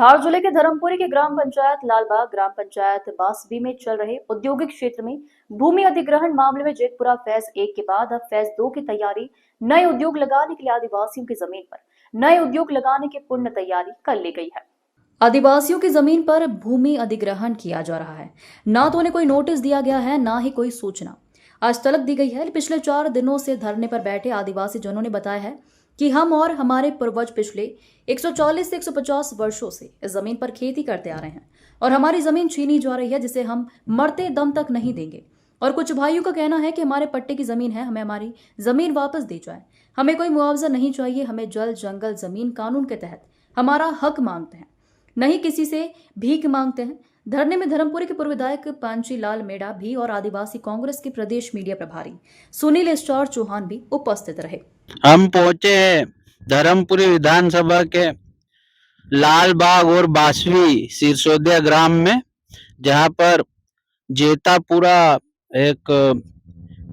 धार जिले के धर्मपुरी के ग्राम पंचायत लालबाग ग्राम पंचायत बासवी में चल रहे औद्योगिक क्षेत्र में भूमि अधिग्रहण मामले में जेतपुरा फेज 1 के बाद अब फेज 2 की तैयारी नए उद्योग लगाने के लिए आदिवासियों की जमीन पर नए उद्योग लगाने की पूर्ण तैयारी कर ली गई है। आदिवासियों की जमीन पर भूमि अधिग्रहण किया जा रहा है। ना तो उन्हें कोई नोटिस दिया गया है, ना ही कोई सूचना आज तलक दी गई है। पिछले 4 दिनों से धरने पर बैठे आदिवासी जनों ने बताया है कि हम और हमारे पूर्वज पिछले 140 से 150 वर्षों से इस जमीन पर खेती करते आ रहे हैं और हमारी जमीन छीनी जा रही है जिसे हम मरते दम तक नहीं देंगे। और कुछ भाइयों का कहना है कि हमारे पट्टे की जमीन है, हमें हमारी जमीन वापस दी जाए, हमें कोई मुआवजा नहीं चाहिए, हमें जल जंगल जमीन कानून के तहत हमारा हक मांगते हैं, नहीं किसी से भीख मांगते हैं। धरने में धर्मपुरी के पूर्व विधायक पांचीलाल मेड़ा भी और आदिवासी कांग्रेस के प्रदेश मीडिया प्रभारी सुनील स्टार चौहान भी उपस्थित रहे। हम पहुंचे हैं धर्मपुरी विधानसभा के लालबाग और बासवी सिरसोदिया ग्राम में, जहां पर जेतापुरा एक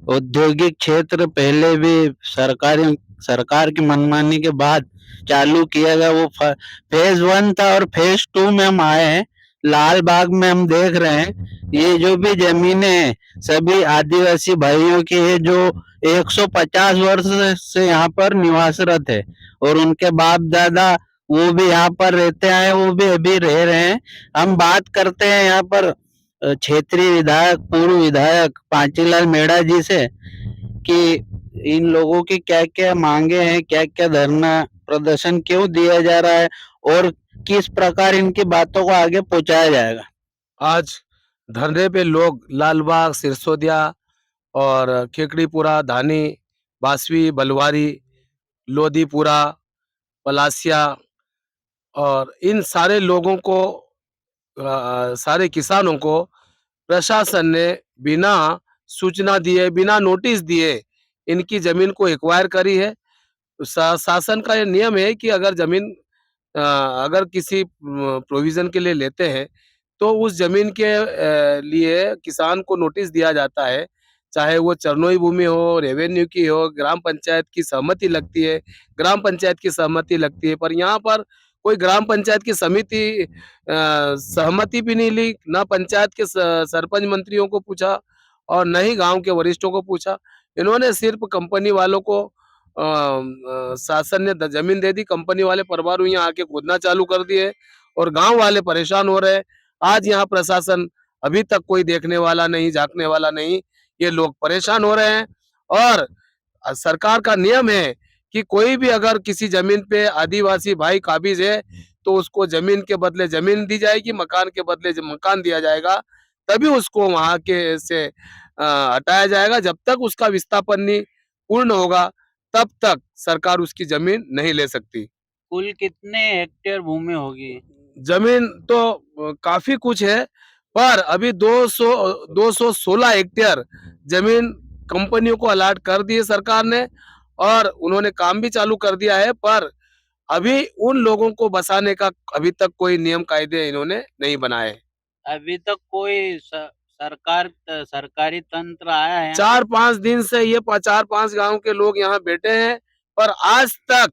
औद्योगिक क्षेत्र पहले भी सरकार की मनमानी के बाद चालू किया गया। वो फेज 1 था और फेज 2 में हम आए हैं। लालबाग में हम देख रहे हैं ये जो भी जमीनें हैं सभी आदिवासी भाइयों की है, जो 150 वर्ष से यहाँ पर निवासरत है और उनके बाप दादा वो भी यहाँ पर रहते आए, वो भी अभी रह रहे हैं। हम बात करते हैं यहाँ पर क्षेत्रीय विधायक पूर्व विधायक पांचीलाल मेड़ा जी से कि इन लोगों की क्या क्या मांगे हैं, क्या क्या धरना प्रदर्शन क्यों दिया जा रहा है और किस प्रकार इनकी बातों को आगे पहुंचाया जाएगा। आज धरने पे लोग लालबाग, सिरसोदिया और खेकड़ीपुरा, धानी, बासवी, बलवारी, लोधीपुरा, पलासिया और इन सारे लोगों को सारे किसानों को प्रशासन ने बिना सूचना दिए, बिना नोटिस दिए इनकी जमीन को एक्वायर करी है। शासन का ये नियम है कि अगर जमीन अगर किसी प्रोविजन के लिए लेते हैं तो उस जमीन के लिए किसान को नोटिस दिया जाता है, चाहे वो चरनोई भूमि हो, रेवेन्यू की हो, ग्राम पंचायत की सहमति लगती है, ग्राम पंचायत की सहमति लगती है। पर यहाँ पर कोई ग्राम पंचायत की समिति सहमति भी नहीं ली, ना पंचायत के सरपंच मंत्रियों को पूछा और न ही गांव के वरिष्ठों को पूछा। इन्होंने सिर्फ कंपनी वालों को शासन ने जमीन दे दी, कंपनी वाले परवारू यहाँ आके खोदना चालू कर दिए और गांव वाले परेशान हो रहे हैं। आज यहाँ प्रशासन अभी तक कोई देखने वाला नहीं, झांकने वाला नहीं, ये लोग परेशान हो रहे हैं। और सरकार का नियम है कि कोई भी अगर किसी जमीन पे आदिवासी भाई काबिज है तो उसको जमीन के बदले जमीन दी जाएगी, मकान के बदले मकान दिया जाएगा, तभी उसको वहां के से हटाया जाएगा। जब तक उसका विस्थापन नहीं पूर्ण होगा तब तक सरकार उसकी जमीन नहीं ले सकती। कुल कितने हेक्टेयर भूमि होगी? जमीन तो काफी कुछ है, पर अभी 216 हेक्टेयर जमीन कंपनियों को अलाट कर दी है सरकार ने और उन्होंने काम भी चालू कर दिया है। पर अभी उन लोगों को बसाने का अभी तक कोई नियम कायदे इन्होंने नहीं बनाए। अभी तक कोई सरकारी तंत्र आया है? 4-5 दिन से ये 4-5 गांव के लोग यहाँ बैठे हैं, पर आज तक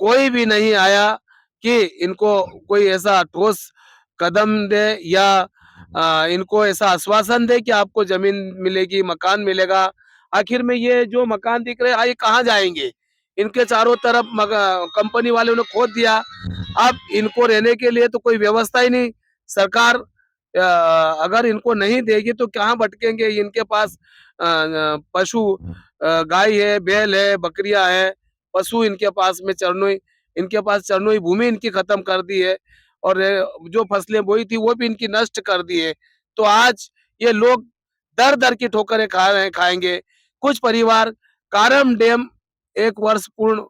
कोई भी नहीं आया कि इनको कोई ऐसा ठोस कदम दे या इनको ऐसा आश्वासन दे कि आपको जमीन मिलेगी, मकान मिलेगा। आखिर में ये जो मकान दिख रहे हैं ये कहाँ जाएंगे? इनके चारों तरफ कंपनी वालों ने खोद दिया। अब इनको रहने के लिए तो कोई व्यवस्था ही नहीं। सरकार अगर इनको नहीं देगी तो कहाँ भटकेंगे? इनके पास पशु गाय है, बैल है, बकरियां है, पशु इनके पास में इनके पास चरनोई भूमि इनकी खत्म कर दी है और जो फसलें बोई थी वो भी इनकी नष्ट कर दी है। तो आज ये लोग दर दर की ठोकरें खाएंगे। कुछ परिवार कारम डैम 1 वर्ष पूर्ण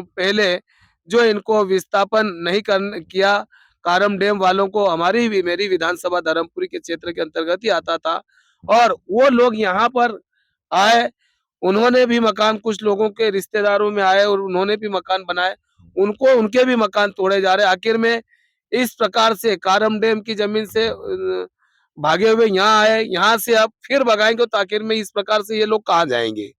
पहले जो इनको विस्थापन नहीं किया, कारम डैम वालों को मेरी विधानसभा धर्मपुरी के क्षेत्र के अंतर्गत ही आता था और वो लोग यहाँ पर आए, उन्होंने भी मकान, कुछ लोगों के रिश्तेदारों में आए और उन्होंने भी मकान बनाए, उनके भी मकान तोड़े जा रहे हैं। आखिर में इस प्रकार से कारम डैम की जमीन से भागे हुए यहाँ आए, यहाँ से अब फिर भगाएंगे तो आखिर में इस प्रकार से ये लोग कहाँ जाएंगे?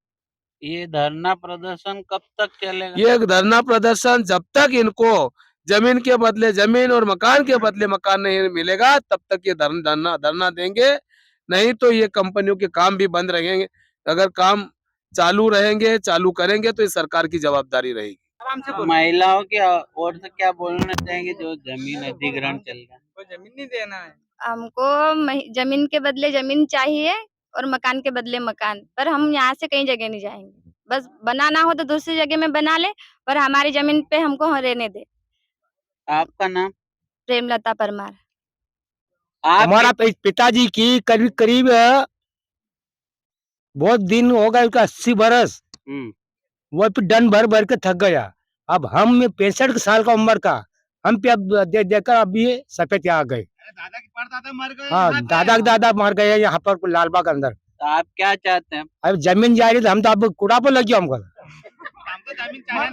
ये धरना प्रदर्शन कब तक चलेगा? ये धरना प्रदर्शन जब तक इनको जमीन के बदले जमीन और मकान के बदले मकान नहीं मिलेगा तब तक ये धरना देंगे। नहीं तो ये कंपनियों के काम भी बंद रहेंगे। अगर काम चालू रहेंगे, चालू करेंगे तो ये सरकार की जवाबदारी रहेगी। महिलाओं की ओर से क्या बोलना चाहेंगे जो जमीन अधिग्रहण चल रहा है? जमीन नहीं देना है। हमको जमीन के बदले जमीन चाहिए और मकान के बदले मकान, पर हम यहाँ से कहीं जगह नहीं जाएंगे। बस बनाना हो तो दूसरी जगह में बना ले, पर हमारी जमीन पे हमको रहने दे। आपका नाम? प्रेमलता परमार। आप हमारा पिताजी की करीब करीब बहुत दिन हो गए, उसका 80 बरस वो पे डन भर भर के थक गया। अब हम 65 साल का उम्र का, हम पे अब देकर अभी सफेद आ गए। दादा की परदादा मर गए। हाँ, दादा के दादा मर गए यहाँ पर लालबाग अंदर। तो आप क्या चाहते हैं? अब जमीन जा रही तो हम तो अब कुड़ा पर लग गया हमको।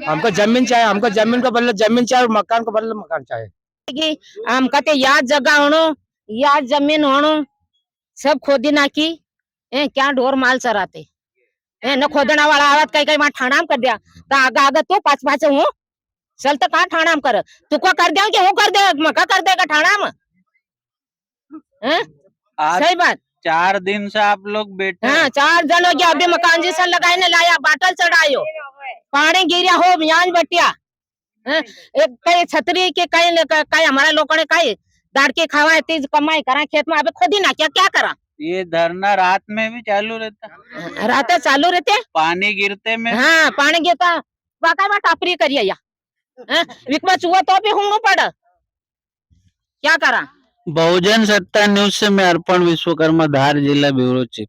हमको जमीन चाहिए, हमको जमीन को बदले जमीन चाहिए और मकान को बदले मकान चाहिए। हम कहते याद जगह होनो, याद जमीन होनो, सब खोदी ना की क्या ढोर माल चराते न खोदना वाला आवत कई कई वहां ठाणाम कर दिया तो आगा आगा तो पास पास हूँ चल तो कहाँ ठाणाम कर तू को कर दे कि वो कर दे मका कर देगा ठाणाम। आज सही बात। 4 दिन से आप लोग बैठे हाँ, हैं। 4 जन हो गया अभी मकान जी से लगाने लाया बाटल चढ़ायो पानी गिरिया हो मियाज बटिया एक कई छतरी के कई हमारा लोगों ने कई दाड़ के खावा तेज कमाई करा खेत में अबे खुद ही ना क्या करा। ये धरना रात में भी चालू रहता? रात चालू रहते पानी गिरते में? हाँ, पानी गिरता वाकई में टापरी करिए या विकमा चुआ तो भी हूँ पड़ क्या करा। बहुजन सत्ता न्यूज से मैं अर्पण विश्वकर्मा, धार जिला ब्यूरो चीफ।